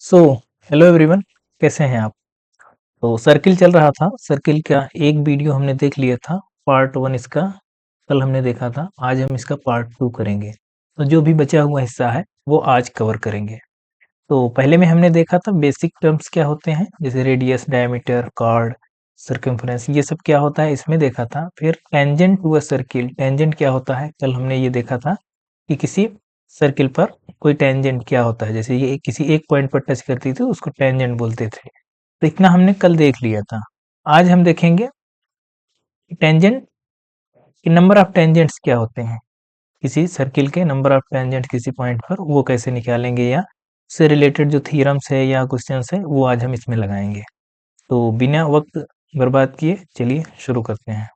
So hello everyone, कैसे हैं आप। तो सर्किल चल रहा था। सर्किल का एक वीडियो हमने देख लिया था, पार्ट वन इसका कल हमने देखा था। आज हम इसका पार्ट टू करेंगे। तो जो भी बचा हुआ हिस्सा है वो आज कवर करेंगे। तो पहले में हमने देखा था बेसिक टर्म्स क्या होते हैं, जैसे रेडियस, डायमीटर, कॉर्ड, सर्कमफ्रेंस, ये सब क्या होता है इसमें देखा था। फिर tangent to a circle, tangent क्या होता है कल हमने ये देखा था कि किसी सर्किल पर कोई टेंजेंट क्या होता है, जैसे ये किसी एक पॉइंट पर टच करती थी उसको टेंजेंट बोलते थे। तो इतना हमने कल देख लिया था। आज हम देखेंगे टेंजेंट कि नंबर ऑफ टेंजेंट्स क्या होते हैं, किसी सर्किल के नंबर ऑफ टेंजेंट किसी पॉइंट पर वो कैसे निकालेंगे, या उससे रिलेटेड जो थ्योरम्स है या क्वेश्चंस है वो आज हम इसमें लगाएंगे। तो बिना वक्त बर्बाद किए चलिए शुरू करते हैं।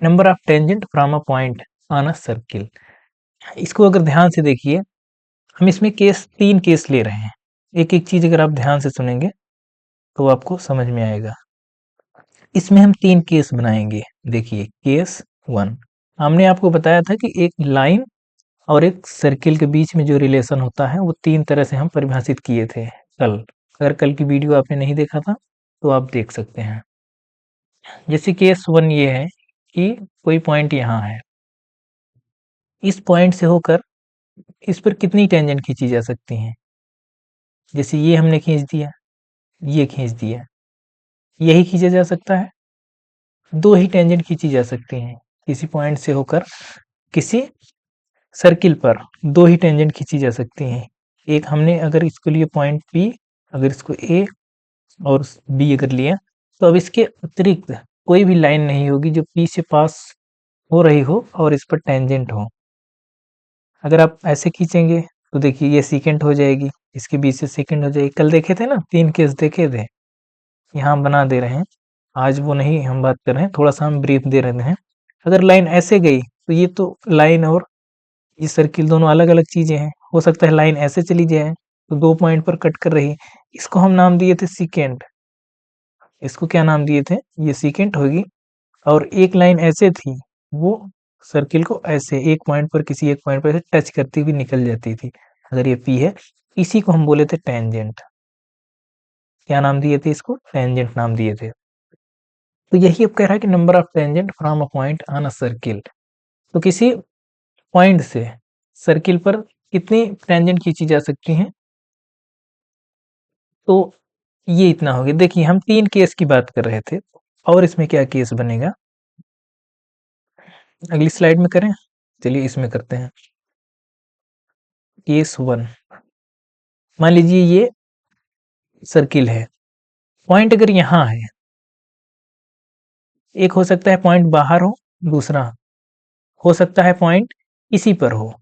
Number of tangent from a point on a circle, इसको अगर ध्यान से देखिए, हम इसमें तीन केस ले रहे हैं। एक एक चीज अगर आप ध्यान से सुनेंगे तो आपको समझ में आएगा। इसमें हम तीन केस बनाएंगे। देखिए केस वन, हमने आपको बताया था कि एक लाइन और एक सर्किल के बीच में जो रिलेशन होता है वो तीन तरह से हम परिभाषित किए थे कल। अगर कल की वीडियो आपने नहीं देखा था तो आप देख सकते हैं। जैसे केस वन ये है कि कोई पॉइंट यहाँ है, इस पॉइंट से होकर इस पर कितनी टेंजेंट खींची जा सकती हैं। जैसे ये हमने खींच दिया, ये खींच दिया, यही खींचा जा सकता है। दो ही टेंजेंट खींची जा सकती हैं किसी पॉइंट से होकर किसी सर्किल पर, दो ही टेंजेंट खींची जा सकती हैं। एक हमने अगर इसको लिए पॉइंट पी, अगर इसको ए और बी अगर लिया, तो अब इसके अतिरिक्त कोई भी लाइन नहीं होगी जो पी से पास हो रही हो और इस पर टेंजेंट हो। अगर आप ऐसे खींचेंगे तो देखिए ये सेकेंड हो जाएगी, इसके बीच से सेकेंड हो जाएगी। कल देखे थे ना, तीन केस देखे थे, यहाँ हम बना दे रहे हैं। आज वो नहीं हम बात कर रहे हैं, थोड़ा सा हम ब्रीफ दे रहे हैं। अगर लाइन ऐसे गई तो ये तो लाइन और ये सर्किल दोनों अलग अलग चीजें हैं। हो सकता है लाइन ऐसे चली जाए तो दो पॉइंट पर कट कर रही है, इसको हम नाम दिए थे सीकेंट। इसको क्या नाम दिए थे, ये सीकेंट होगी। और एक लाइन ऐसे थी, वो सर्किल को ऐसे एक पॉइंट पर किसी एक पॉइंट पर टच करती हुई निकल जाती थी। अगर ये पी है, इसी को हम बोले थे टेंजेंट। क्या नाम दिए थे इसको, टेंजेंट नाम दिए थे। तो यही अब कह रहा है कि number of tangent from a point on a circle, तो किसी पॉइंट से सर्किल पर कितनी टेंजेंट खींची जा सकती हैं। तो ये इतना हो गया। देखिए हम तीन केस की बात कर रहे थे, और इसमें क्या केस बनेगा अगली स्लाइड में करें। चलिए इसमें करते हैं। केस वन, मान लीजिए ये सर्किल है, पॉइंट अगर यहाँ है, एक हो सकता है पॉइंट बाहर हो, दूसरा हो सकता है पॉइंट इसी पर हो,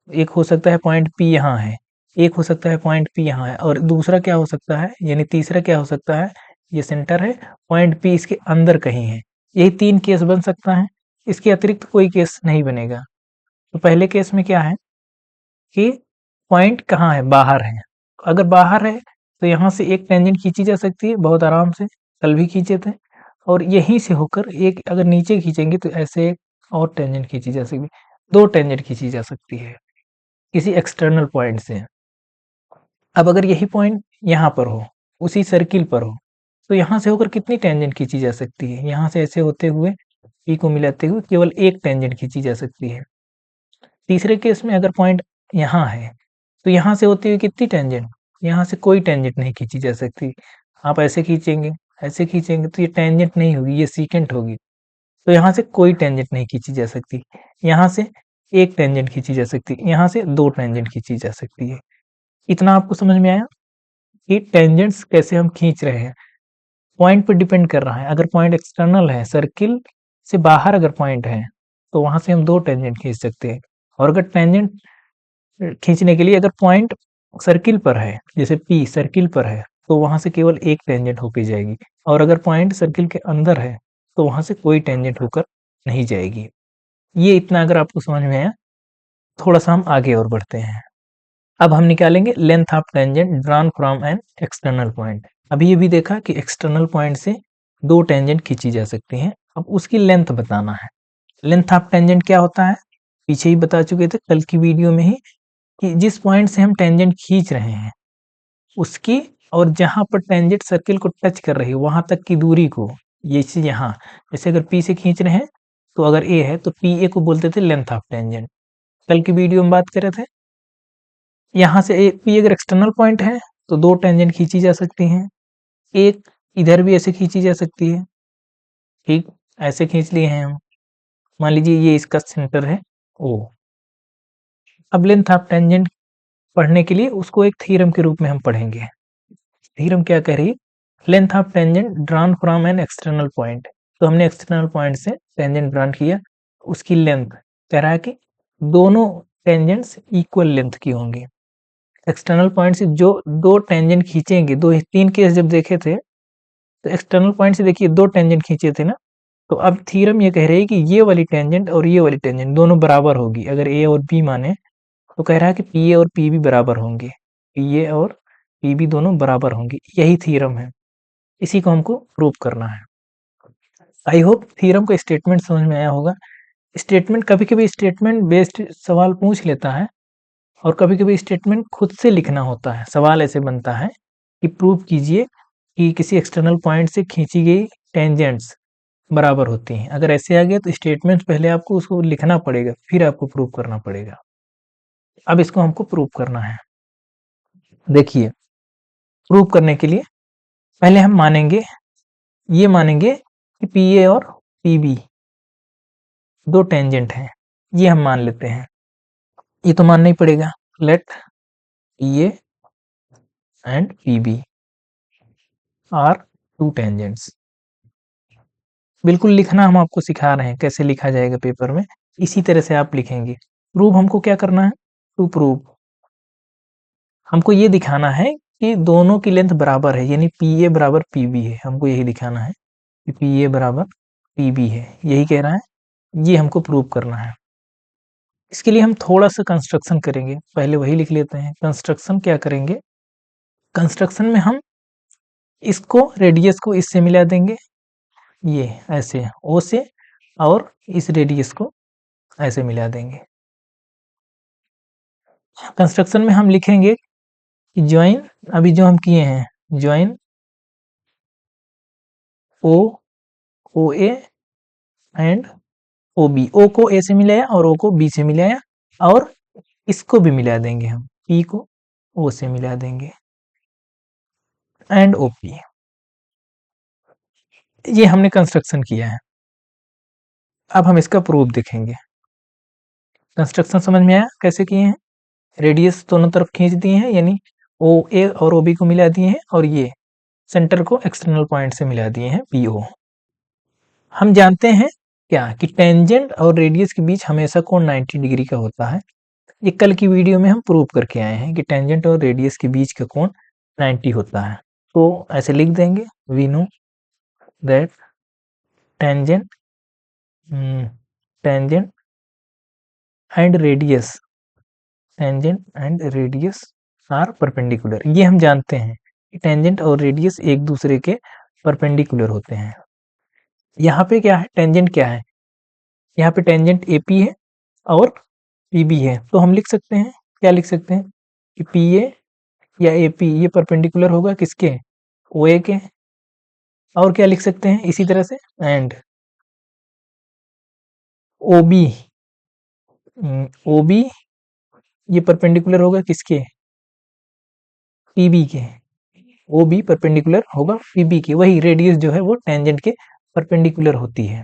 एक हो सकता है पॉइंट पी यहाँ है, एक हो सकता है पॉइंट पी यहाँ है, और दूसरा क्या हो सकता है, यानी तीसरा क्या हो सकता है, ये सेंटर है, पॉइंट पी इसके अंदर कहीं है। यही तीन केस बन सकता है, इसके अतिरिक्त कोई केस नहीं बनेगा। तो पहले केस में क्या है कि पॉइंट कहाँ है, बाहर है। अगर बाहर है तो यहाँ से एक टेंजेंट खींची जा सकती है बहुत आराम से, कल भी खींचे थे। और यहीं से होकर एक अगर नीचे खींचेंगे तो ऐसे एक और टेंजेंट खींची जा सकती है, दो टेंजेंट खींची जा सकती है किसी एक्सटर्नल पॉइंट से। अब अगर यही पॉइंट यहाँ पर हो, उसी सर्किल पर हो, तो यहाँ से होकर कितनी टेंजेंट खींची जा सकती है, यहाँ से ऐसे होते हुए पी को मिलाते हुए केवल एक टेंजेंट खींची जा सकती है। तीसरे केस में अगर पॉइंट यहाँ है तो यहाँ से होते हुए कितनी टेंजेंट, यहाँ से कोई टेंजेंट नहीं खींची जा सकती। आप ऐसे खींचेंगे तो ये टेंजेंट नहीं होगी, ये सीकेंट होगी। तो यहाँ से कोई टेंजेंट नहीं खींची जा सकती, यहाँ से एक टेंजेंट खींची जा सकती, यहाँ से दो टेंजेंट खींची जा सकती है। इतना आपको समझ में आया कि टेंजेंट्स कैसे हम खींच रहे हैं। पॉइंट पर डिपेंड कर रहा है। अगर पॉइंट एक्सटर्नल है, सर्किल से बाहर अगर पॉइंट है, तो वहां से हम दो टेंजेंट खींच सकते हैं। और अगर टेंजेंट खींचने के लिए अगर पॉइंट सर्किल पर है, जैसे पी सर्किल पर है, तो वहां से केवल एक टेंजेंट होकर जाएगी। और अगर पॉइंट सर्किल के अंदर है तो वहां से कोई टेंजेंट होकर नहीं जाएगी। ये इतना अगर आपको समझ में आया, थोड़ा सा हम आगे और बढ़ते हैं। अब हम निकालेंगे length of tangent drawn from an external point. अभी ये भी देखा कि एक्सटर्नल पॉइंट से दो टेंजेंट खींची जा सकती हैं। अब उसकी लेंथ बताना है। लेंथ ऑफ टेंजेंट क्या होता है, पीछे ही बता चुके थे कल की वीडियो में ही। कि जिस पॉइंट से हम टेंजेंट खींच रहे हैं उसकी और जहाँ पर टेंजेंट सर्किल को टच कर रही है वहां तक की दूरी को, ये चीज यहाँ जैसे अगर P से खींच रहे हैं तो अगर A है तो PA को बोलते थे लेंथ ऑफ टेंजेंट। कल की वीडियो में बात कर रहे थे। यहाँ से P अगर एक्सटर्नल पॉइंट है तो दो टेंजेंट खींची जा सकती हैं, एक इधर भी ऐसे खींची जा सकती है। ठीक, ऐसे खींच लिए हैं हम। मान लीजिए ये इसका सेंटर है O। अब लेंथ ऑफ टेंजेंट पढ़ने के लिए उसको एक थ्योरम के रूप में हम पढ़ेंगे। थ्योरम क्या कह रही है? Length of tangent drawn from an external point. तो हमने एक्सटर्नल पॉइंट से टेंजेंट ड्रॉन किया, उसकी लेंथ कह रहा है कि दोनों टेंजेंट्स इक्वल लेंथ की होंगी। एक्सटर्नल पॉइंट से जो दो टेंजेंट खींचेंगे, दो तीन केस जब देखे थे तो एक्सटर्नल पॉइंट से देखिए दो टेंजेंट खींचे थे ना, तो अब थ्योरम ये कह रही है कि ये वाली टेंजेंट और ये वाली टेंजेंट दोनों बराबर होगी। अगर ए और बी माने तो कह रहा है कि पी ए और पी बी बराबर होंगे, पी ए और पी बी दोनों बराबर होंगे। यही थ्योरम है, इसी को हमको प्रूव करना है। आई होप थ्योरम का स्टेटमेंट समझ में आया होगा। स्टेटमेंट कभी कभी स्टेटमेंट बेस्ड सवाल पूछ लेता है और कभी कभी स्टेटमेंट खुद से लिखना होता है। सवाल ऐसे बनता है कि प्रूव कीजिए कि किसी एक्सटर्नल पॉइंट से खींची गई टेंजेंट्स बराबर होती हैं। अगर ऐसे आ गया तो स्टेटमेंट पहले आपको उसको लिखना पड़ेगा, फिर आपको प्रूव करना पड़ेगा। अब इसको हमको प्रूव करना है। देखिए, प्रूव करने के लिए पहले हम मानेंगे, ये मानेंगे कि पी ए और पी बी दो टेंजेंट हैं, ये हम मान लेते हैं। ये तो मानना ही पड़ेगा। Let P A and P B are two tangents. बिल्कुल लिखना हम आपको सिखा रहे हैं, कैसे लिखा जाएगा पेपर में, इसी तरह से आप लिखेंगे। प्रूव हमको क्या करना है? टू प्रूव हमको ये दिखाना है कि दोनों की लेंथ बराबर है, यानी पी ए बराबर पी बी है। हमको यही दिखाना है कि पी ए बराबर पी बी है, यही कह रहा है, ये हमको प्रूव करना है। इसके लिए हम थोड़ा सा कंस्ट्रक्शन करेंगे, पहले वही लिख लेते हैं। कंस्ट्रक्शन क्या करेंगे? कंस्ट्रक्शन में हम इसको रेडियस को इससे मिला देंगे, ये ऐसे ओ से, और इस रेडियस को ऐसे मिला देंगे। कंस्ट्रक्शन में हम लिखेंगे कि ज्वाइन, अभी जो हम किए हैं, join O O A and O B. O को ए से मिलाया और ओ को बी से मिलाया, और इसको भी मिला देंगे हम, पी को ओ से मिला देंगे, एंड ओ पी। ये हमने कंस्ट्रक्शन किया है। अब हम इसका प्रूफ देखेंगे। कंस्ट्रक्शन समझ में आया कैसे किए हैं? रेडियस दोनों तरफ खींच दिए हैं, यानी ओ ए और ओ बी को मिला दिए हैं, और ये सेंटर को एक्सटर्नल पॉइंट से मिला दिए हैं, पी ओ। हम जानते हैं क्या कि टेंजेंट और रेडियस के बीच हमेशा कोण 90 डिग्री का होता है। ये कल की वीडियो में हम प्रूव करके आए हैं कि टेंजेंट और रेडियस के बीच का कोण 90 होता है। तो ऐसे लिख देंगे, we know that tangent tangent and radius, tangent and radius are perpendicular. ये हम जानते हैं कि टेंजेंट और रेडियस एक दूसरे के परपेंडिकुलर होते हैं। यहाँ पे क्या है? टेंजेंट क्या है? यहाँ पे टेंजेंट AP है और PB है, तो हम लिख सकते हैं, क्या लिख सकते हैं कि PA या AP ये परपेंडिकुलर होगा किसके? OA के। और क्या लिख सकते हैं इसी तरह से? एंड OB, OB ये परपेंडिकुलर होगा किसके? PB के। OB परपेंडिकुलर होगा PB के। वही रेडियस जो है वो टेंजेंट के परपेंडिकुलर होती है।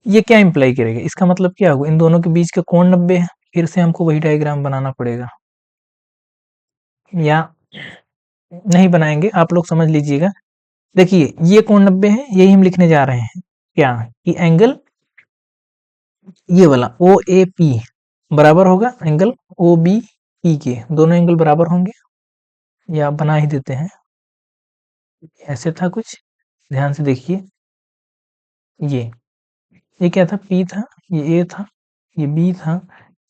ये क्या इंप्लाई करेगा? इसका मतलब क्या होगा? इन दोनों के बीच का कोण 90 है। फिर से हमको वही डायग्राम बनाना पड़ेगा, या नहीं बनाएंगे, आप लोग समझ लीजिएगा। देखिए, ये कोण 90 है, यही हम लिखने जा रहे हैं क्या कि एंगल ये वाला OAP बराबर होगा एंगल OBP के। दोनों एंगल बराबर होंगे, या बना ही देते हैं। ऐसे था कुछ, ध्यान से देखिए। ये क्या था? P था, ये A था, ये B था,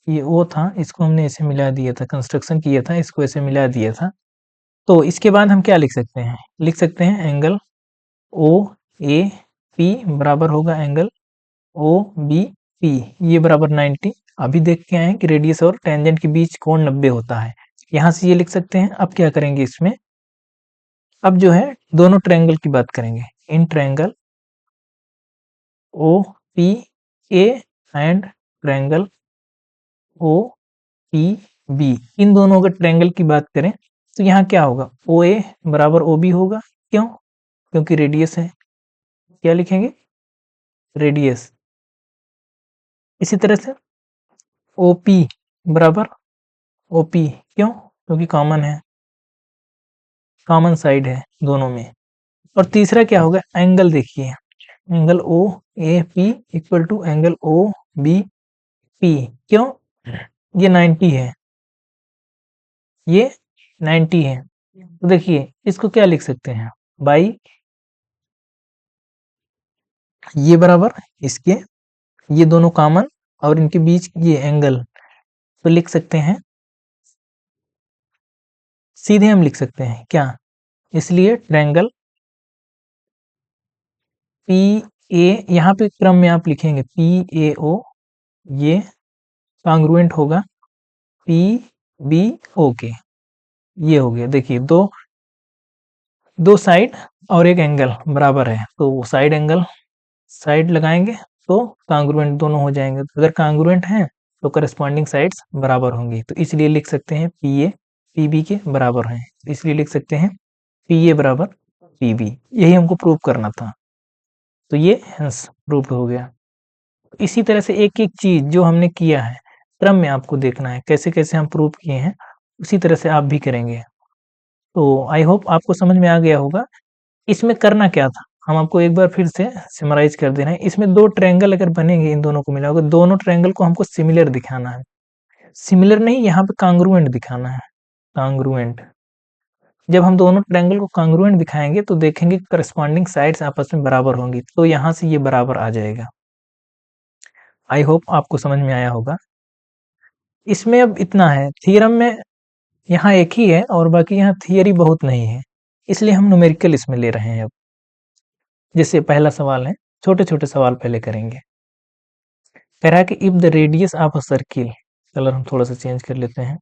ये O था। इसको हमने ऐसे मिला दिया था, कंस्ट्रक्शन किया था, इसको ऐसे मिला दिया था। तो इसके बाद हम क्या लिख सकते हैं? लिख सकते हैं एंगल OAP बराबर होगा एंगल OBP, ये बराबर 90, अभी देख के आए हैं कि रेडियस और टेंजेंट के बीच कोण 90 होता है, यहां से ये लिख सकते हैं। अब क्या करेंगे इसमें, अब जो है दोनों ट्रायंगल की बात करेंगे, इन triangle O P A and triangle O P B, इन दोनों के ट्रायंगल की बात करें तो यहाँ क्या होगा, ओ ए बराबर ओ बी होगा। क्यों? क्योंकि रेडियस है। क्या लिखेंगे, रेडियस। इसी तरह से ओ पी बराबर ओ पी, क्यों? क्योंकि कॉमन है, कॉमन साइड है दोनों में। और तीसरा क्या होगा, एंगल देखिए, angle O A P equal to angle O B P. क्यों? ये 90 है, ये 90 है। तो देखिए इसको क्या लिख सकते हैं, बाई ये बराबर इसके, ये दोनों कॉमन और इनके बीच ये एंगल, तो लिख सकते हैं, सीधे हम लिख सकते हैं क्या, इसलिए ट्रायंगल पी ए, यहाँ पे क्रम में आप लिखेंगे पी ए ओ, ये कांग्रुएंट होगा पी बी ओ के। ये हो गया, देखिए दो दो साइड और एक एंगल बराबर है, तो साइड एंगल साइड लगाएंगे तो कांग्रुएंट दोनों हो जाएंगे। अगर कांग्रुएंट हैं तो करस्पॉन्डिंग साइड्स बराबर होंगी, तो इसलिए लिख सकते हैं पी ए पी बी के बराबर है, इसलिए लिख सकते हैं पी ए बराबर पी बी। यही हमको प्रूव करना था, तो ये हेंस प्रूव्ड हो गया। इसी तरह से एक एक चीज जो हमने किया है, क्रम में आपको देखना है कैसे कैसे हम प्रूव किए हैं, उसी तरह से आप भी करेंगे। तो आई होप आपको समझ में आ गया होगा। इसमें करना क्या था, हम आपको एक बार फिर से समराइज कर दे रहे हैं। इसमें दो ट्रायंगल अगर बनेंगे, इन दोनों को मिलाओगे, दोनों ट्रायंगल को हमको सिमिलर दिखाना है, सिमिलर नहीं, यहाँ पे कांग्रुएंट दिखाना है, कांग्रुएंट। जब हम दोनों ट्रायंगल को कांग्रुएंट दिखाएंगे तो देखेंगे करस्पॉन्डिंग साइड्स आपस में बराबर होंगी, तो यहाँ से ये बराबर आ जाएगा। आई होप आपको समझ में आया होगा। इसमें अब इतना है, थ्योरम में यहाँ एक ही है और बाकी यहाँ थियरी बहुत नहीं है, इसलिए हम न्यूमेरिकल इसमें ले रहे हैं। अब जैसे पहला सवाल है, छोटे छोटे सवाल पहले करेंगे। कह रहा है कि if the radius of a circle, colour हम थोड़ा सा चेंज कर लेते हैं।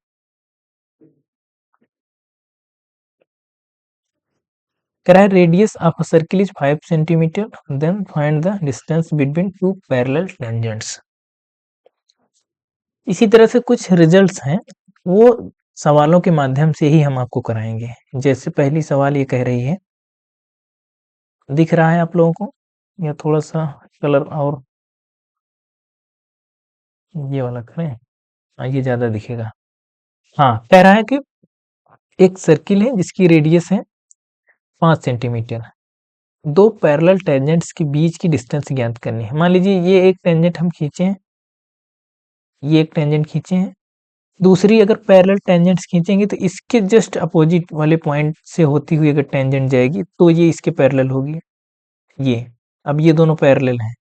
कह रहा है radius of a circle is 5 centimetre, then find the distance between two parallel tangents. इसी तरह से कुछ रिजल्ट्स हैं, वो सवालों के माध्यम से ही हम आपको कराएंगे। जैसे पहली सवाल ये कह रही है, दिख रहा है आप लोगों को, या थोड़ा सा कलर और ये वाला करें, हाँ ये ज्यादा दिखेगा। हाँ, कह रहा है कि एक सर्किल है जिसकी रेडियस है 5 सेंटीमीटर, दो पैरेलल टेंजेंट्स के बीच की डिस्टेंस ज्ञात करनी है। मान लीजिए ये एक टेंजेंट हम खींचे हैं, ये एक टेंजेंट खींचे हैं, दूसरी अगर पैरेलल टेंजेंट्स खींचेंगे तो इसके जस्ट अपोजिट वाले पॉइंट से होती हुई अगर टेंजेंट जाएगी तो ये इसके पैरेलल होगी। ये, अब ये दोनों पैरेलल हैं,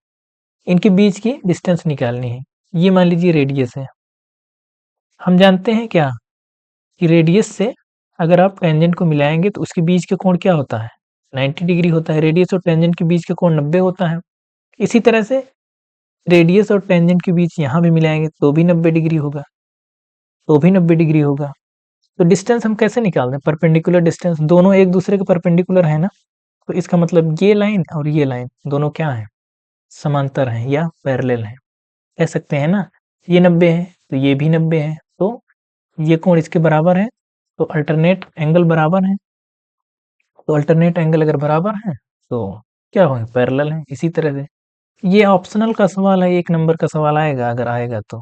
इनके बीच की डिस्टेंस निकालनी है। ये मान लीजिए रेडियस है, हम जानते हैं क्या कि रेडियस से अगर आप टेंजेंट को मिलाएंगे तो उसके बीच का कोण क्या होता है, 90 डिग्री होता है। रेडियस और टेंजेंट के बीच का कोण 90 होता है। इसी तरह से रेडियस और टेंजेंट के बीच यहाँ भी मिलाएंगे तो भी 90 डिग्री होगा, तो भी 90 डिग्री होगा। तो डिस्टेंस हम कैसे निकाल दें, परपेंडिकुलर डिस्टेंस, दोनों एक दूसरे के परपेंडिकुलर है ना, तो इसका मतलब ये लाइन और ये लाइन दोनों क्या है, समांतर हैं या पैरेलल हैं, कह सकते हैं ना। ये 90 है तो ये भी 90 है, तो ये कोण इसके बराबर है, तो अल्टरनेट एंगल बराबर है। तो अल्टरनेट एंगल अगर बराबर है तो क्या होंगे, पैरेलल है। इसी तरह से ये ऑप्शनल का सवाल है, एक नंबर का सवाल आएगा अगर आएगा तो।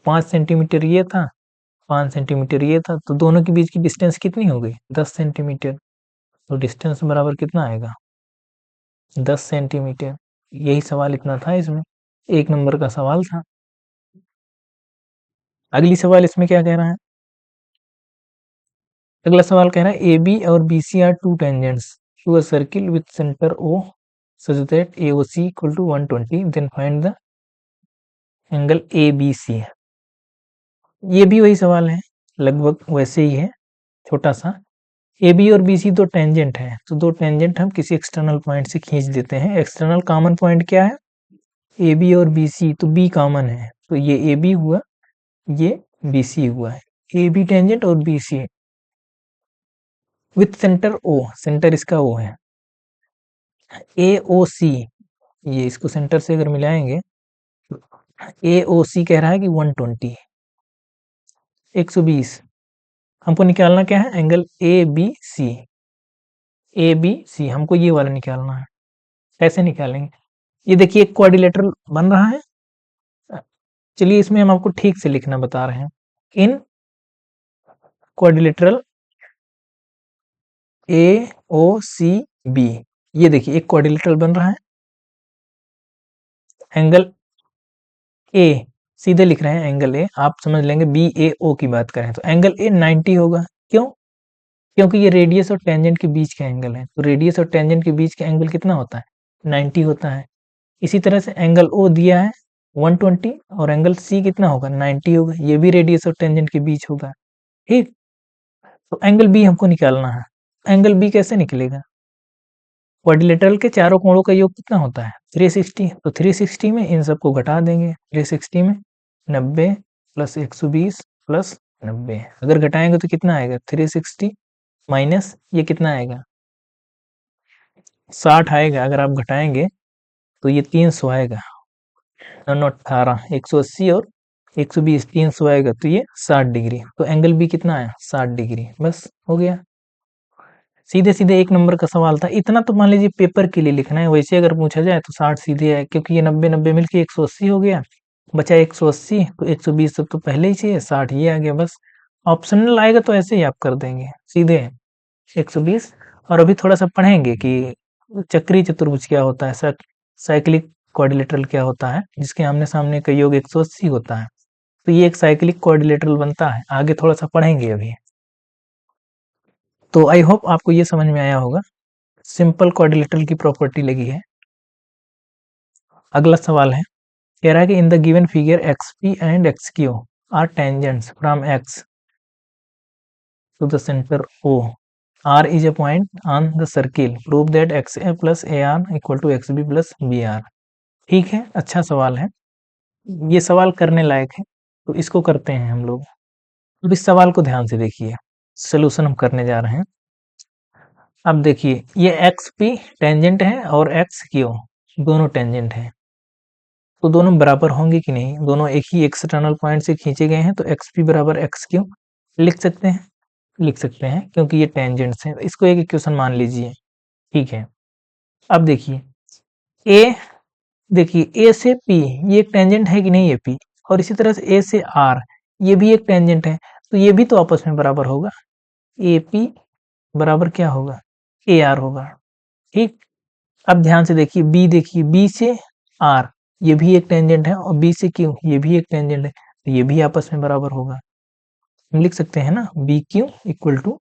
5 सेंटीमीटर ये था, 5 सेंटीमीटर ये था, तो दोनों के बीच की डिस्टेंस कितनी हो गई, 10 सेंटीमीटर। तो डिस्टेंस बराबर कितना आएगा, 10 सेंटीमीटर। यही सवाल इतना था इसमें, एक नंबर का सवाल था। अगली सवाल इसमें क्या कह रहा है, अगला सवाल कह रहा है ए बी और B C are two tangents to a circle with centre O such that AOC equal to 120, then find the angle ABC। ये भी वही सवाल है, लगभग वैसे ही है, छोटा सा। ए बी और बी सी दो टेंजेंट है, तो दो टेंजेंट हम किसी एक्सटर्नल पॉइंट से खींच देते हैं। एक्सटर्नल कॉमन पॉइंट क्या है, ए बी और बी सी, तो बी कॉमन है, तो ये ए बी हुआ, ये बी सी हुआ है। ए बी टेंजेंट और B C with centre O, centre इसका ओ है। ए ओ सी, ये इसको सेंटर से अगर मिलाएंगे, ए ओ सी कह रहा है कि 120, 120। हमको निकालना क्या है, angle A B C, A B C हमको ये वाला निकालना है। कैसे निकालेंगे, ये देखिए एक क्वाड्रिलेटरल बन रहा है। चलिए इसमें हम आपको ठीक से लिखना बता रहे हैं। इन quadrilateral A O C B, ये देखिए एक क्वाड्रिलेटरल बन रहा है। एंगल ए सीधे लिख रहे हैं, एंगल ए आप समझ लेंगे, बी ए ओ की बात करें तो एंगल ए 90 होगा। क्यों, क्योंकि ये रेडियस और टेंजेंट के बीच का एंगल है, तो रेडियस और टेंजेंट के बीच का एंगल कितना होता है, 90 होता है। इसी तरह से एंगल ओ दिया है 120 और एंगल सी कितना होगा, 90 होगा, ये भी रेडियस और टेंजेंट के बीच होगा। ठीक, तो एंगल बी हमको निकालना है। एंगल बी कैसे निकलेगा, क्वाड्रिलेटरल के चारों कोणों का योग कितना होता है, 360, तो 360 में इन सबको घटा देंगे। 360 में 90 प्लस 120 प्लस 90, अगर घटाएंगे तो कितना आएगा, 360 माइनस ये कितना आएगा, 60 आएगा। अगर आप घटाएंगे तो ये 300 आएगा, 18, 180 और 120, 300 आएगा, तो ये 60 डिग्री। तो एंगल बी कितना आया, 60 डिग्री। बस हो गया, सीधे सीधे एक नंबर का सवाल था। इतना तो मान लीजिए पेपर के लिए लिखना है, वैसे अगर पूछा जाए तो 60 सीधे है, क्योंकि ये 90 90 मिलके 180 हो गया, बचा 180, तो 120 सब तो पहले ही चाहिए, 60 ये आ गया। बस ऑप्शनल आएगा तो ऐसे ही आप कर देंगे सीधे 120। और अभी थोड़ा सा पढ़ेंगे कि चक्रीय चतुर्भुज क्या होता है, साइक्लिक क्वाड्रिलेटरल क्या होता है, जिसके आमने सामने का योग 180 होता है, तो ये एक साइक्लिक क्वाड्रिलेटरल बनता है। आगे थोड़ा सा पढ़ेंगे अभी। तो आई होप आपको ये समझ में आया होगा, सिंपल क्वाड्रिलेटरल की प्रॉपर्टी लगी है। अगला सवाल है, कह रहा है कि in the given figure X P and X Q are tangents from X to the centre O, R is a point on the circle. Prove that XA plus AR equal to XB plus BR. ठीक है, अच्छा सवाल है, ये सवाल करने लायक है, तो इसको करते हैं हम लोग। अब इस सवाल को ध्यान से देखिए, सोल्यूशन हम करने जा रहे हैं। अब देखिए ये एक्स पी टेंजेंट है और एक्स क्यू दोनों टेंजेंट है, तो दोनों बराबर होंगे कि नहीं, दोनों एक ही एक्सटर्नल पॉइंट से खींचे गए हैं, तो एक्स पी बराबर एक्स क्यू लिख सकते हैं, लिख सकते हैं क्योंकि ये टेंजेंट्स हैं। इसको एक इक्वेशन मान लीजिए, ठीक है। अब देखिए ए, देखिए ए से पी ये एक टेंजेंट है कि नहीं, ये पी, और इसी तरह से ए से आर ये भी एक टेंजेंट है, तो ये भी तो आपस में बराबर होगा, ए पी बराबर क्या होगा, ए आर होगा। ठीक, अब ध्यान से देखिए बी, देखिए बी से आर ये भी एक टेंजेंट है, और बी से क्यू ये भी एक टेंजेंट है, तो ये भी आपस में बराबर होगा। हम लिख सकते हैं ना, B Q equal to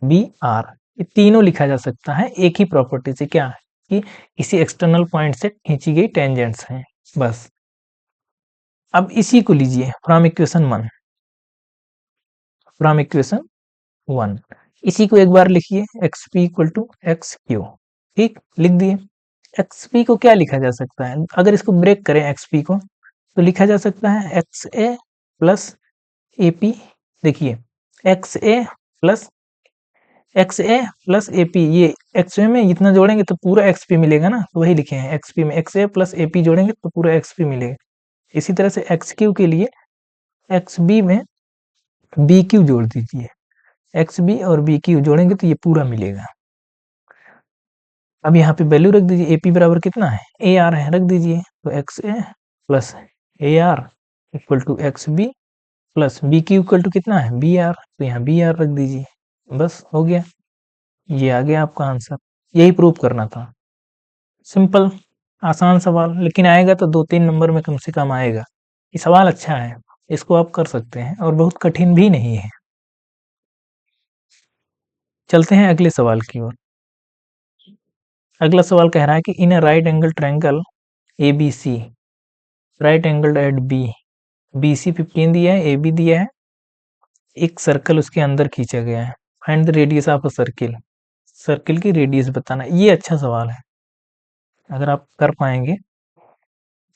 B R, ये तीनों लिखा जा सकता है एक ही प्रॉपर्टी से, क्या है कि किसी एक्सटर्नल पॉइंट से खींची गई टेंजेंट्स हैं, बस। अब इसी को लीजिए फ्रॉम इक्वेशन 1, फ्रॉम इक्वेशन 1 इसी को एक बार लिखिए, X P equal to X Q. ठीक, लिख दिए। एक्स पी को क्या लिखा जा सकता है, अगर इसको ब्रेक करें एक्स पी को, तो लिखा जा सकता है X A plus A P. देखिए X A plus X A plus A P, ये एक्स ए में इतना जोड़ेंगे तो पूरा एक्स पी मिलेगा ना, तो वही लिखे हैं एक्स पी में x A plus A P जोड़ेंगे तो पूरा एक्स पी मिलेगा। इसी तरह से एक्स क्यू के लिए एक्स बी में बी क्यू जोड़ दीजिए, एक्स बी और बी क्यू जोड़ेंगे तो ये पूरा मिलेगा। अब यहाँ पे वैल्यू रख दीजिए, ए पी बराबर कितना है, ए आर है, रख दीजिए, तो X A plus A R equal to X B plus B Q equal to कितना है, बी आर, तो यहाँ बी आर रख दीजिए। बस हो गया, ये आ गया आपका आंसर। यही प्रूव करना था, सिंपल आसान सवाल, लेकिन आएगा तो 2-3 नंबर में कम से कम आएगा। ये सवाल अच्छा है, इसको आप कर सकते हैं और बहुत कठिन भी नहीं है। चलते हैं अगले सवाल की ओर। अगला सवाल कह रहा है कि in a right angle triangle A B C, right angle at B, B C 15 दिया है, ए बी दिया है, एक सर्कल उसके अंदर खींचा गया है, find the radius of a circle, circle की रेडियस बताना। ये अच्छा सवाल है, अगर आप कर पाएंगे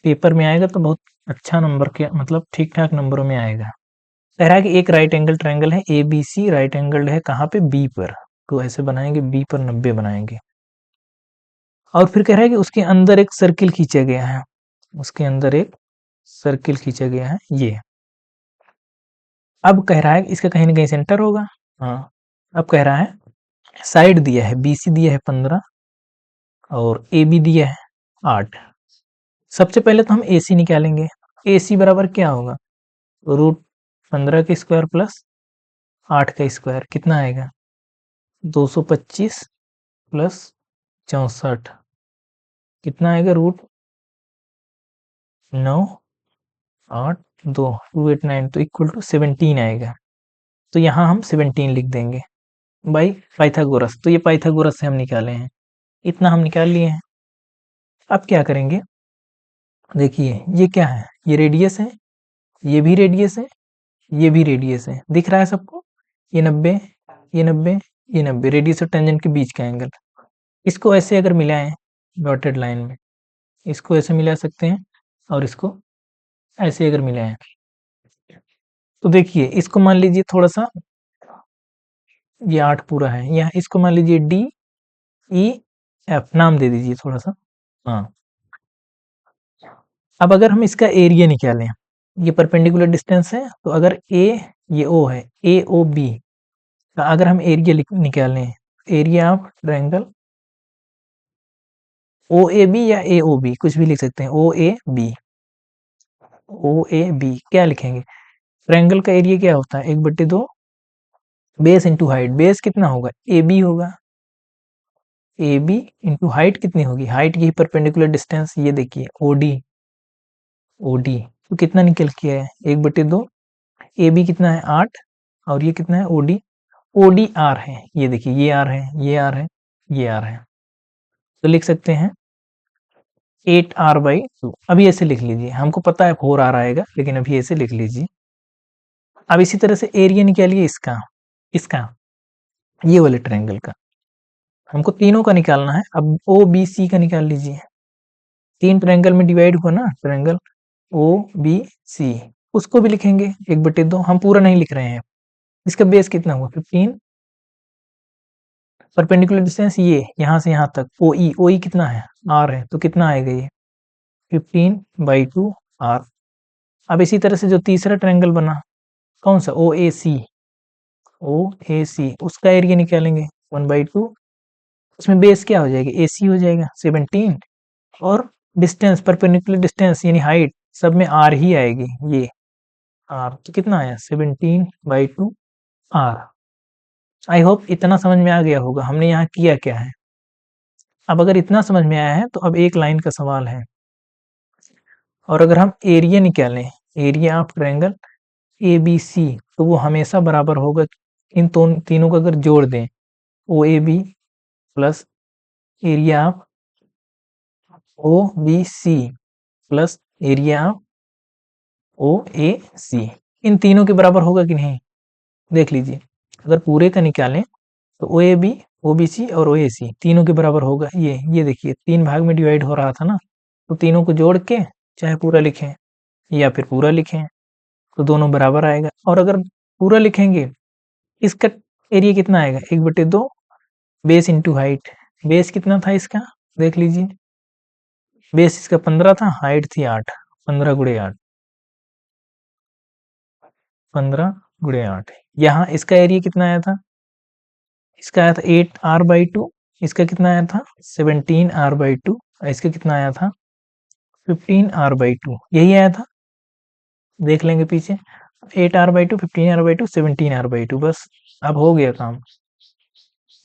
पेपर में आएगा तो बहुत अच्छा नंबर के मतलब ठीक-ठाक नंबरों में आएगा। कह रहा है कि एक राइट एंगल ट्रायंगल है एबीसी, राइट एंगल्ड है कहाँ पे? बी पर। तो ऐसे बनाएँगे, बी पर 90 बनाएँगे। और फिर कह रहा है कि उसके अंदर एक सर्किल खींचा गया है। उसके अंदर एक सर्किल खींचा गया है ये। अब कह रहा है इसका कहीं न कहीं सेंटर होगा। हाँ, अब कह रहा है साइड दिया है, बीसी दिया है 15 और एबी दिया है 8। सबसे पहले तो हम एसी निकालेंगे। एसी बराबर क्या होगा? रूट 15 का स्क्वायर प्लस 8 का स्क्वायर कितना आएगा? 225 प्लस 64 कितना आएगा? रूट 9 8 2 289 तो इक्वल टू 17 आएगा। तो यहाँ हम 17 लिख देंगे बाई पाइथागोरस। तो ये पाइथागोरस से हम निकाले हैं, इतना हम निकाल लिए हैं। अब क्या करेंगे? देखिए ये क्या है? ये रेडियस है, ये भी रेडियस है, ये भी रेडियस है। दिख रहा है सबको? ये 90, ये 90, ये 90 रेडियस और टेंजेंट के बीच का एंगल। इसको ऐसे अगर मिलाएं डॉटेड लाइन में, इसको ऐसे मिला सकते हैं और इसको ऐसे अगर मिलाएं तो देखिए इसको मान लीजिए थोड़ा सा, ये 8 पूरा है, यहाँ इसको मान लीजिए डी ई एफ नाम दे दीजिए थोड़ा सा। हाँ, अब अगर हम इसका एरिया निकालें, ये परपेंडिकुलर डिस्टेंस है तो अगर ए ये ओ है, ए ओ बी का अगर हम एरिया निकालें, area of triangle O A B या ए ओ बी कुछ भी लिख सकते हैं, ओ A B, O A B क्या लिखेंगे? ट्रायंगल का एरिया क्या होता है? 1/2 बेस इंटू हाइट। बेस कितना होगा? ए बी होगा। ए बी इंटू हाइट कितनी होगी? हाइट की परपेंडिकुलर डिस्टेंस ये देखिए ओडी, ओडी तो कितना निकल के आया? 1/2। ए बी कितना है? 8 और ये कितना है? ओडी, ओडी आर है। ये देखिए ये आर है, ये आर है, ये आर है। तो लिख सकते हैं 8r/2। अभी ऐसे लिख लीजिए, हमको पता है 4r आएगा लेकिन अभी ऐसे लिख लीजिए। अब इसी तरह से एरिया निकालिए इसका, इसका ये वाले ट्रायंगल का। हमको तीनों का निकालना है। अब ओ बी सी का निकाल लीजिए। 3 ट्रायंगल में डिवाइड हुआ ना ट्रायंगल ओ बी सी, उसको भी लिखेंगे 1/2। हम पूरा नहीं लिख रहे हैं। इसका बेस कितना हुआ? 15। परपेंडिकुलर डिस्टेंस ये यहाँ से यहाँ तक ओ ई, ओ ई कितना है? आर है। तो कितना आएगा ये? 15/2 आर। अब इसी तरह से जो तीसरा ट्रायंगल बना, कौन सा? ओ ए सी, ओ ए सी उसका एरिया निकालेंगे 1/2। उसमें बेस क्या हो जाएगा? ए सी हो जाएगा 17 और डिस्टेंस परपेंडिकुलर डिस्टेंस यानी हाइट सब में आर ही आएगी, ये आर। तो कितना आया? 17/2 आर। आई होप इतना समझ में आ गया होगा हमने यहाँ किया क्या है। अब अगर इतना समझ में आया है तो अब एक लाइन का सवाल है, और अगर हम एरिया निकालें, area of triangle A B C, तो वो हमेशा बराबर होगा इन तीनों को अगर जोड़ दें, O A B plus area of O B C plus area of O A C, इन तीनों के बराबर होगा कि नहीं? देख लीजिए, अगर पूरे का निकालें तो ओ ए बी, ओ बी सी और ओ ए सी तीनों के बराबर होगा। ये देखिए 3 भाग में डिवाइड हो रहा था ना, तो तीनों को जोड़ के चाहे पूरा लिखें या फिर पूरा लिखें तो दोनों बराबर आएगा। और अगर पूरा लिखेंगे, इसका एरिया कितना आएगा? 1/2 बेस इंटू हाइट। बेस कितना था इसका? देख लीजिए, बेस इसका 15 था, हाइट थी 8, 15 गुणे 8, 15 गुणे 8। यहाँ इसका एरिया कितना आया था? इसका आया था 8r/2। इसका कितना आया था? 17r/2। इसका कितना आया था? 15r/2। यही आया था, देख लेंगे पीछे। 8r/2, 15r/2, 17r/2। बस अब हो गया काम।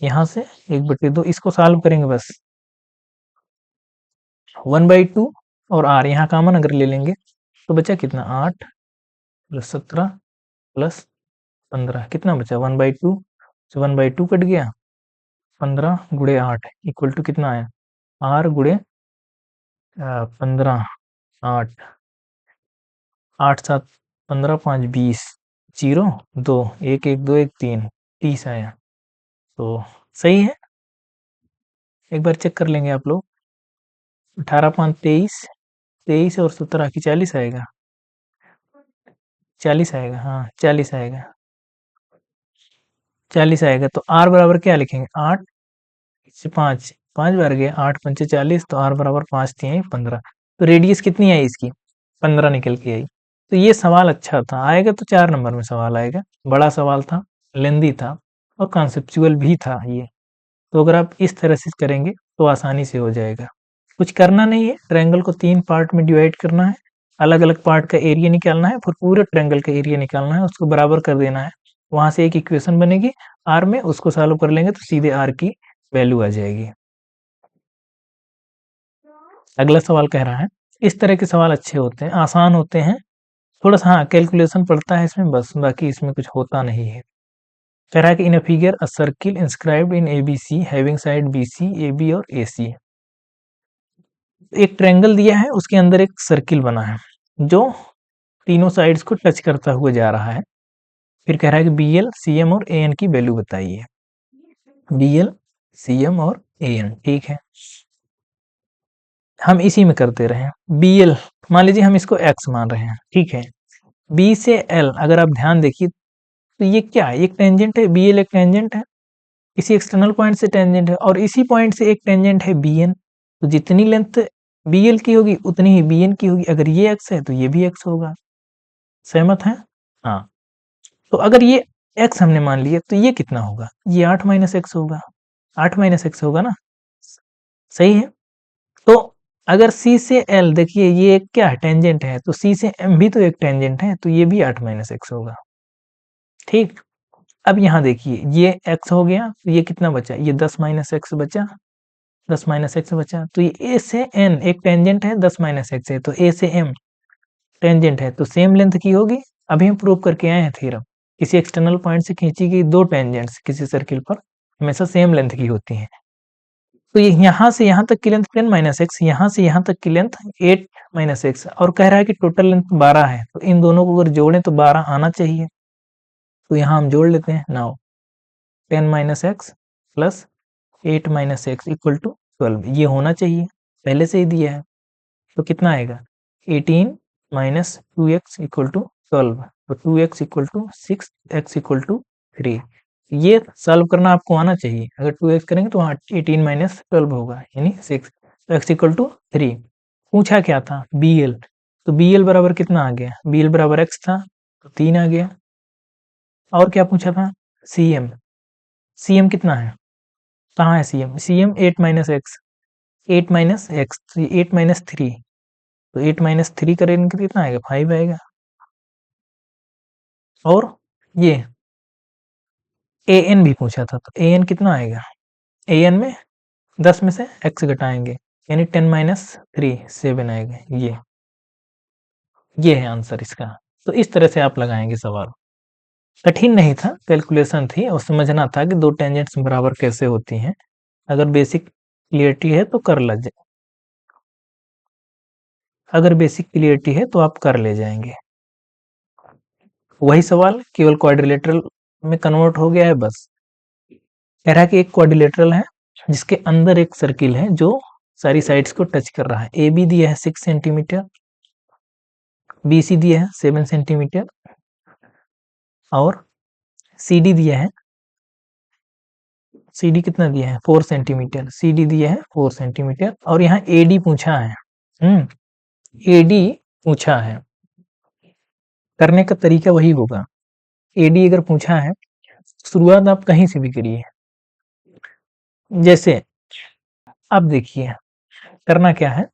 यहाँ से 1/2 इसको सॉल्व करेंगे बस। 1/2 और r यहाँ कॉमन अगर ले लेंगे तो बचा कितना? 8 प्लस 17 प्लस 15 कितना बचा? 1/2। 1/2 कट गया, 15 गुणे 8 इक्वल टू कितना आया? r गुणे 15, 8, 8 7 15 5 20, 0 2 1 1 2 1 3, 30 आया। तो सही है, एक बार चेक कर लेंगे आप लोग। 18 5 23, 23 और 17 की 40 आएगा, 40 आएगा, हाँ 40 आएगा, 40 आएगा। तो आर बराबर क्या लिखेंगे, 8 से 5, 5 बार गया, 8 पंचे 40, तो आर बराबर 5 तिहाई 15। तो रेडियस कितनी आई इसकी, 15 निकल के आई। तो ये सवाल अच्छा था, आएगा तो 4 नंबर में सवाल आएगा। बड़ा सवाल था, लेंदी था और कॉन्सेप्चुअल भी था ये। तो अगर आप इस तरह से करेंगे तो आसानी से हो जाएगा। कुछ करना नहीं है, ट्रायंगल को 3 पार्ट में डिवाइड करना है, अलग अलग पार्ट का एरिया निकालना है, फिर पूरे ट्रायंगल का एरिया निकालना है, उसको बराबर कर देना है। वहां से एक इक्वेशन बनेगी आर में, उसको सॉल्व कर लेंगे तो सीधे आर की वैल्यू आ जाएगी। अगला सवाल कह रहा है, इस तरह के सवाल अच्छे होते हैं, आसान होते हैं, थोड़ा सा हाँ कैलकुलेशन पड़ता है इसमें बस, बाकी इसमें कुछ होता नहीं है। कह रहा है कि in a figure a circle inscribed in ABC having side BC AB और एसी। एक ट्रायंगल दिया है, उसके अंदर एक सर्किल बना है जो तीनों साइड्स को टच करता हुआ जा रहा है। फिर कह रहा है कि बी एल सी एम और ए एन की वैल्यू बताइए। बी एल सी एम और ए एन, ठीक है, हम इसी में करते रहे। बी एल मान लीजिए हम इसको एक्स मान रहे हैं, ठीक है। बी से एल अगर आप ध्यान देखिए तो ये क्या है, एक टेंजेंट है, बी एल एक टेंजेंट है, इसी एक्सटर्नल पॉइंट से टेंजेंट है, और इसी पॉइंट से एक टेंजेंट है बी एन। तो जितनी लेंथ बी एल की होगी उतनी ही बी एन की होगी। अगर ये एक्स है तो ये भी एक्स होगा। सहमत है, हाँ। तो अगर ये x हमने मान लिया तो ये कितना होगा, ये 8 माइनस एक्स होगा, 8 माइनस एक्स होगा ना, सही है। तो अगर c से l देखिए ये एक क्या है, टेंजेंट है, तो c से m भी तो एक टेंजेंट है, तो ये भी 8 माइनस एक्स होगा, ठीक। अब यहाँ देखिए ये x हो गया, तो ये कितना बचा, ये 10 माइनस एक्स बचा, 10 माइनस एक्स बचा। तो ये a से n एक टेंजेंट है, 10 माइनस एक्स है, तो a से m टेंजेंट है, तो सेम लेंथ की होगी। अभी हम प्रूव करके आए हैं थ्योरम, किसी एक्सटर्नल पॉइंट से खींची गई दो टेंजेंट्स किसी सर्किल पर हमेशा सेम लेंथ की होती हैं। तो ये यहाँ से यहाँ तक की लेंथ 10 माइनस एक्स, यहाँ से यहाँ तक की लेंथ 8 माइनस एक्स, और कह रहा है कि टोटल लेंथ 12 है, तो इन दोनों को अगर जोड़ें तो 12 आना चाहिए। तो यहाँ हम जोड़ लेते हैं। Now 10 minus X plus 8 minus X equal to 12, ये होना चाहिए, पहले से ही दिया है। तो कितना आएगा, 18 माइनस 2x इक्वल टू 12, तो 2x equal to 6, x equal to 3। ये सॉल्व करना आपको आना चाहिए। अगर 2x करेंगे तो वहाँ 18 माइनस 12 होगा, यानी 6, तो x इक्वल टू 3। पूछा क्या था, bl, तो bl बराबर कितना आ गया, bl बराबर x था, तो 3 आ गया। और क्या पूछा था, cm, cm कितना है, कहाँ है cm, cm 8 minus x, 8 minus x, तो 8 माइनस 3, तो 8 माइनस 3 करेंगे तो कितना आएगा, 5 आएगा। और ये ए एन भी पूछा था, तो ए एन कितना आएगा, ए एन में 10 में से एक्स घटाएंगे, यानी 10 माइनस 3 7 आएगा। ये है आंसर इसका। तो इस तरह से आप लगाएंगे सवाल, कठिन नहीं था, कैलकुलेशन थी और समझना था कि दो टेंजेंट्स बराबर कैसे होती हैं। अगर बेसिक क्लियरिटी है तो कर ले, अगर बेसिक क्लियरिटी है तो आप कर ले जाएंगे। वही सवाल केवल क्वाड्रिलेटरल में कन्वर्ट हो गया है बस। कह रहा है कि एक क्वाड्रिलेटरल है जिसके अंदर एक सर्किल है जो सारी साइड्स को टच कर रहा है। ए बी दिया है 6 सेंटीमीटर, बी सी दिया है 7 सेंटीमीटर, और सी डी दिया है, सी डी कितना दिया है 4 सेंटीमीटर, सी डी दिया है 4 सेंटीमीटर, और यहाँ ए डी पूछा है। ए डी पूछा है, करने का तरीका वही होगा। ए डी अगर पूछा है, शुरुआत आप कहीं से भी करिए। जैसे अब देखिए करना क्या है,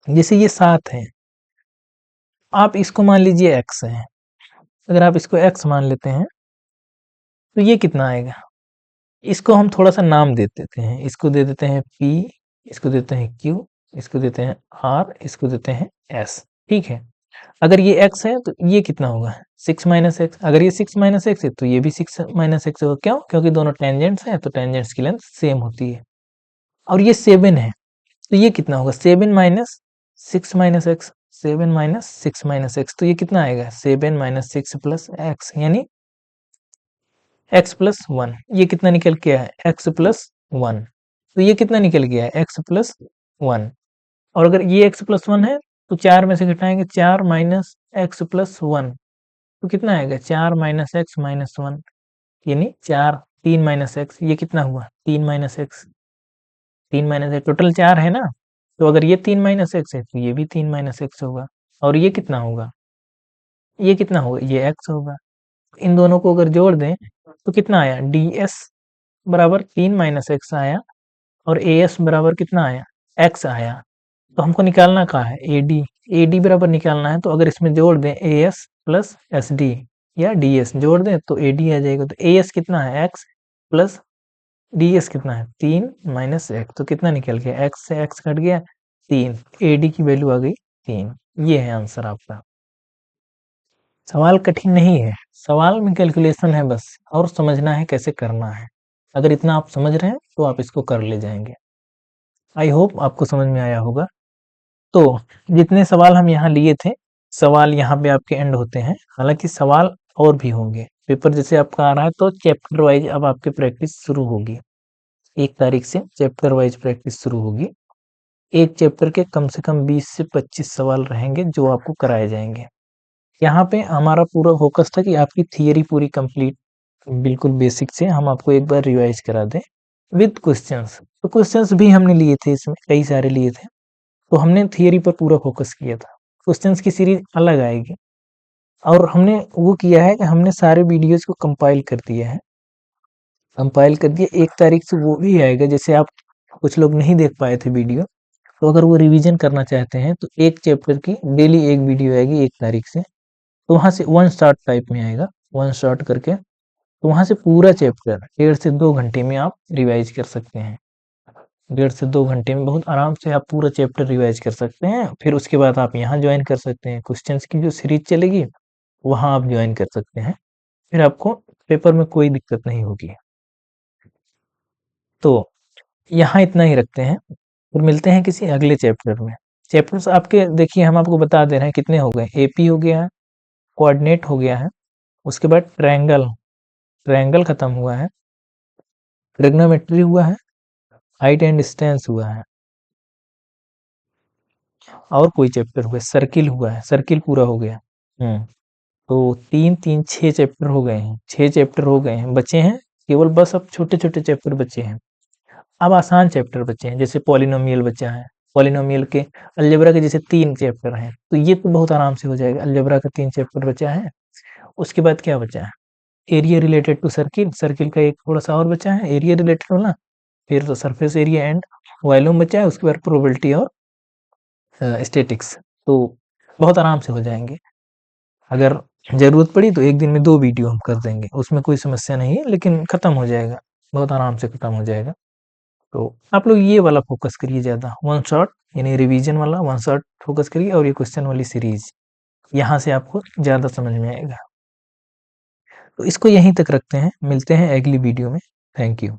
जैसे ये 7 है, आप इसको मान लीजिए x है, अगर आप इसको x मान लेते हैं तो ये कितना आएगा, इसको हम थोड़ा सा नाम दे देते हैं, इसको दे देते हैं p, इसको देते हैं q, इसको देते हैं r, इसको देते हैं s, ठीक है। अगर ये x है तो ये कितना होगा 6 माइनस एक्स, अगर ये 6 माइनस एक्स है तो ये भी 6 माइनस एक्स होगा। क्यों, क्योंकि दोनों टेंजेंट्स हैं तो टेंजेंट्स की लेंथ सेम होती है। और ये 7 है तो ये कितना होगा 7 minus 6 minus x, 7 minus 6 minus x, तो ये कितना आएगा 7 माइनस 6 प्लस एक्स, यानी x प्लस 1। ये कितना निकल के आया x प्लस 1, तो ये कितना निकल गया है x प्लस 1। और अगर ये x प्लस 1 है तो 4 में से घटाएंगे 4 माइनस एक्स प्लस 1, तो कितना आएगा 4 माइनस एक्स माइनस 1, यानी 4 3 माइनस एक्स, ये कितना हुआ 3 minus x, 3 minus x total 4 है ना, तो अगर ये 3 माइनस एक्स है तो ये भी 3 माइनस एक्स होगा, और ये कितना होगा, ये कितना होगा, ये एक्स होगा। इन दोनों को अगर जोड़ दें तो कितना आया, डी एस बराबर 3 माइनस एक्स आया, और ए एस बराबर कितना आया, एक्स आया। तो हमको निकालना कहाँ है, ए डी, ए डी बराबर निकालना है, तो अगर इसमें जोड़ दें A S plus S D या डी एस जोड़ दें तो ए डी आ जाएगा। तो ए एस कितना है एक्स, प्लस डी एस कितना है 3 माइनस एक्स, तो कितना निकल गया, एक्स से एक्स कट गया 3, ए डी की वैल्यू आ गई 3। ये है आंसर आपका। सवाल कठिन नहीं है, सवाल में कैलकुलेशन है बस, और समझना है कैसे करना है। अगर इतना आप समझ रहे हैं तो आप इसको कर ले जाएंगे। आई होप आपको समझ में आया होगा। तो जितने सवाल हम यहाँ लिए थे, सवाल यहाँ पे आपके एंड होते हैं। हालांकि सवाल और भी होंगे, पेपर जैसे आपका आ रहा है तो चैप्टर वाइज अब आपकी प्रैक्टिस शुरू होगी। 1 तारीख से चैप्टर वाइज प्रैक्टिस शुरू होगी। एक चैप्टर के कम से कम 20 से 25 सवाल रहेंगे जो आपको कराए जाएंगे। यहाँ पे हमारा पूरा फोकस था कि आपकी थियरी पूरी कंप्लीट, बिल्कुल बेसिक से हम आपको एक बार रिवाइज करा दें विद क्वेश्चंस। तो क्वेश्चंस भी हमने लिए थे, इसमें कई सारे लिए थे, तो हमने थियरी पर पूरा फोकस किया था। क्वेश्चंस की सीरीज अलग आएगी, और हमने वो किया है कि हमने सारे वीडियोज को कंपाइल कर दिया है, कंपाइल कर दिया। 1 तारीख से वो भी आएगा, जैसे आप कुछ लोग नहीं देख पाए थे वीडियो, तो अगर वो रिवीजन करना चाहते हैं तो एक चैप्टर की डेली एक वीडियो आएगी 1 तारीख से, तो वहां से वन शॉट टाइप में आएगा, वन शॉट करके, तो वहां से पूरा चैप्टर 1.5 से 2 घंटे में आप रिवाइज कर सकते हैं। 1.5 से 2 घंटे में बहुत आराम से आप पूरा चैप्टर रिवाइज कर सकते हैं। फिर उसके बाद आप यहाँ ज्वाइन कर सकते हैं, क्वेश्चंस की जो सीरीज चलेगी वहां आप ज्वाइन कर सकते हैं, फिर आपको पेपर में कोई दिक्कत नहीं होगी। तो यहाँ इतना ही रखते हैं, फिर मिलते हैं किसी अगले चैप्टर में। चैप्टर्स आपके देखिए हम आपको बता दे रहे हैं कितने हो गए, एपी हो गया है, कोऑर्डिनेट हो गया है, उसके बाद ट्रायंगल, ट्रायंगल खत्म हुआ है, ट्रिग्नोमेट्री हुआ है, हाइट एंड डिस्टेंस हुआ है, और कोई चैप्टर हुआ है, सर्किल हुआ है, सर्किल पूरा हो गया। तो 3 3 6 चैप्टर हो गए हैं, 6 चैप्टर हो गए हैं, बचे हैं केवल बस अब छोटे छोटे चैप्टर बचे हैं। अब आसान चैप्टर बचे हैं, जैसे पॉलिनोमियल बचा है, पॉलिनोमियल के अलजेब्रा के जैसे 3 चैप्टर हैं, तो ये तो बहुत आराम से हो जाएगा, अलजेब्रा का 3 चैप्टर बचा है। उसके बाद क्या बचा है, area related to circle, circle का एक थोड़ा सा और बचा है एरिया रिलेटेड वाला, फिर तो सरफेस एरिया एंड वॉल्यूम बचा है, उसके बाद प्रोबेबिलिटी और स्टैटिक्स, तो बहुत आराम से हो जाएंगे। अगर जरूरत पड़ी तो एक दिन में 2 वीडियो हम कर देंगे, उसमें कोई समस्या नहीं है, लेकिन खत्म हो जाएगा, बहुत आराम से खत्म हो जाएगा। तो आप लोग ये वाला फोकस करिए ज़्यादा, वन शॉट यानी रिवीजन वाला वन शॉट फोकस करिए, और ये क्वेश्चन वाली सीरीज, यहाँ से आपको ज़्यादा समझ में आएगा। तो इसको यहीं तक रखते हैं, मिलते हैं अगली वीडियो में। Thank you.